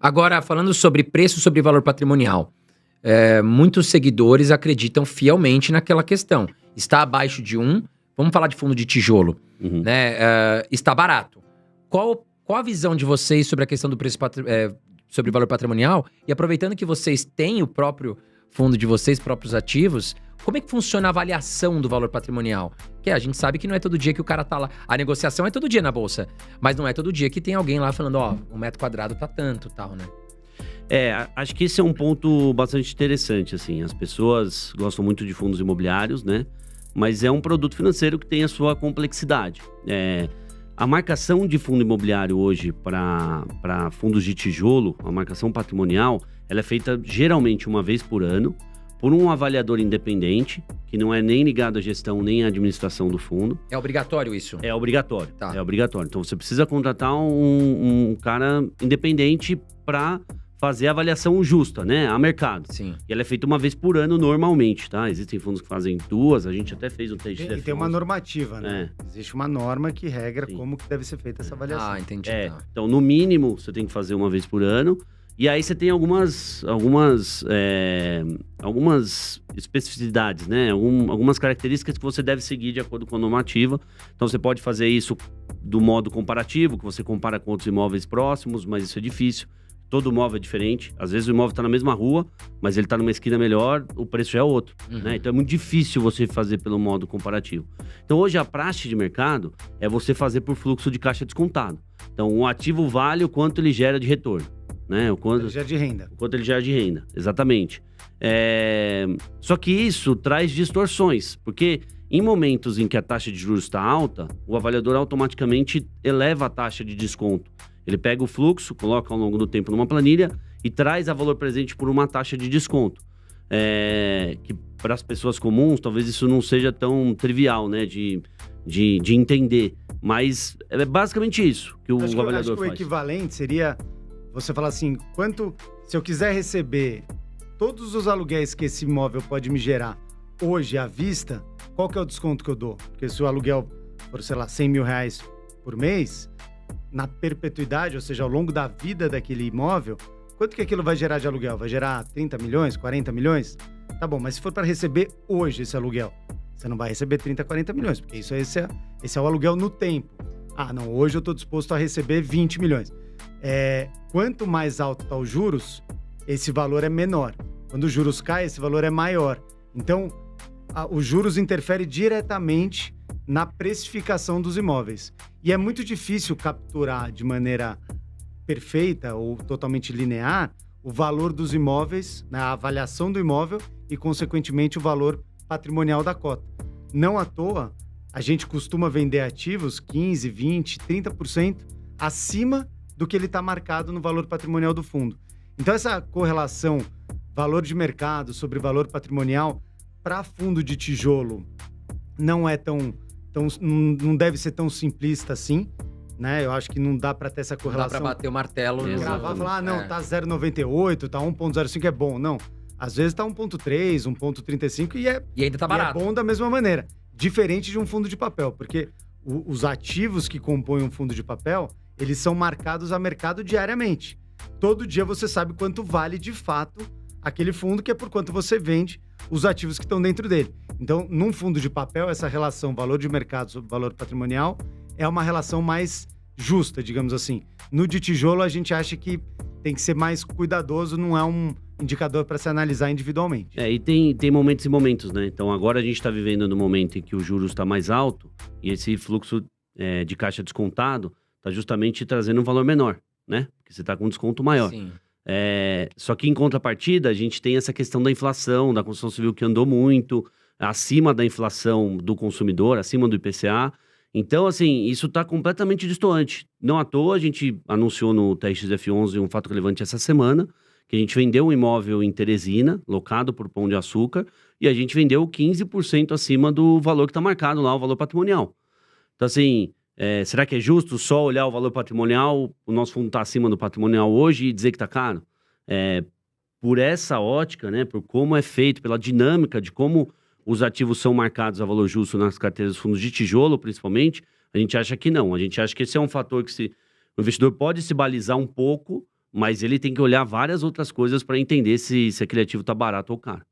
Agora, falando sobre preço sobre valor patrimonial, muitos seguidores acreditam fielmente naquela questão. Está abaixo de 1, vamos falar de fundo de tijolo, né? Está barato. Qual a visão de vocês sobre a questão do preço sobre valor patrimonial? E aproveitando que vocês têm o próprio fundo de vocês, próprios ativos, como é que funciona a avaliação do valor patrimonial? Porque a gente sabe que não é todo dia que o cara tá lá. A negociação é todo dia na bolsa, mas não é todo dia que tem alguém lá falando, ó, um metro quadrado tá tanto, tal, né? Acho que esse é um ponto bastante interessante, assim. As pessoas gostam muito de fundos imobiliários, né? Mas é um produto financeiro que tem a sua complexidade. A marcação de fundo imobiliário hoje para fundos de tijolo, a marcação patrimonial, ela é feita geralmente uma vez por ano, por um avaliador independente, que não é nem ligado à gestão nem à administração do fundo. É obrigatório isso? É obrigatório, tá. É obrigatório. Então você precisa contratar um cara independente para fazer a avaliação justa, né, a mercado. Sim. E ela é feita uma vez por ano normalmente, tá? Existem fundos que fazem 2, a gente até fez um teste. E tem uma normativa, né? Existe uma norma que regra como que deve ser feita essa avaliação. Entendi. Então, no mínimo, você tem que fazer uma vez por ano. E aí você tem algumas especificidades, né? Algumas características que você deve seguir de acordo com a normativa. Então você pode fazer isso do modo comparativo, que você compara com outros imóveis próximos, mas isso é difícil. Todo imóvel é diferente. Às vezes o imóvel está na mesma rua, mas ele está numa esquina melhor, o preço já é outro. Né? Então é muito difícil você fazer pelo modo comparativo. Então hoje a praxe de mercado é você fazer por fluxo de caixa descontado. Então um ativo vale o quanto ele gera de retorno. Né? O quanto ele gera de renda. O quanto ele gera de renda, exatamente. Só que isso traz distorções, porque em momentos em que a taxa de juros está alta, o avaliador automaticamente eleva a taxa de desconto. Ele pega o fluxo, coloca ao longo do tempo numa planilha e traz a valor presente por uma taxa de desconto. Que para as pessoas comuns, talvez isso não seja tão trivial, né, de entender. Mas é basicamente isso que o avaliador faz. Acho que o equivalente seria você falar assim, se eu quiser receber todos os aluguéis que esse imóvel pode me gerar hoje à vista, qual que é o desconto que eu dou? Porque se o aluguel for, sei lá, 100 mil reais por mês, na perpetuidade, ou seja, ao longo da vida daquele imóvel, quanto que aquilo vai gerar de aluguel? Vai gerar 30 milhões, 40 milhões? Tá bom, mas se for para receber hoje esse aluguel, você não vai receber 30, 40 milhões, porque esse é o aluguel no tempo. Ah, não, hoje eu estou disposto a receber 20 milhões. Quanto mais alto está os juros, esse valor é menor. Quando os juros caem, esse valor é maior. Então, os juros interferem diretamente na precificação dos imóveis. E é muito difícil capturar de maneira perfeita ou totalmente linear o valor dos imóveis, né, a avaliação do imóvel e, consequentemente, o valor patrimonial da cota. Não à toa, a gente costuma vender ativos 15%, 20%, 30% acima do que ele está marcado no valor patrimonial do fundo. Então, essa correlação valor de mercado sobre valor patrimonial para fundo de tijolo não é não deve ser tão simplista assim, né? Eu acho que não dá para ter essa correlação. Não dá para bater o martelo. Gravar e falar, não, tá 0,98, tá 1,05, é bom. Não, às vezes tá 1,3, 1,35 e ainda tá barato. É bom da mesma maneira. Diferente de um fundo de papel, porque os ativos que compõem um fundo de papel, eles são marcados a mercado diariamente. Todo dia você sabe quanto vale de fato aquele fundo, que é por quanto você vende os ativos que estão dentro dele. Então, num fundo de papel, essa relação valor de mercado sobre valor patrimonial é uma relação mais justa, digamos assim. No de tijolo, a gente acha que tem que ser mais cuidadoso, não é um indicador para se analisar individualmente. E tem momentos e momentos, né? Então, agora a gente está vivendo no momento em que o juros está mais alto e esse fluxo de caixa descontado está justamente trazendo um valor menor, né? Porque você está com um desconto maior. Sim. Só que em contrapartida, a gente tem essa questão da inflação, da construção civil que andou muito, acima da inflação do consumidor, acima do IPCA. Então, assim, isso está completamente distoante. Não à toa, a gente anunciou no TXF11 um fato relevante essa semana, que a gente vendeu um imóvel em Teresina, locado por Pão de Açúcar, e a gente vendeu 15% acima do valor que está marcado lá, o valor patrimonial. Então, assim, será que é justo só olhar o valor patrimonial, o nosso fundo está acima do patrimonial hoje e dizer que está caro? Por essa ótica, né, por como é feito, pela dinâmica de como os ativos são marcados a valor justo nas carteiras dos fundos de tijolo, principalmente, a gente acha que não. A gente acha que esse é um fator que o investidor pode se balizar um pouco, mas ele tem que olhar várias outras coisas para entender se aquele ativo tá barato ou caro.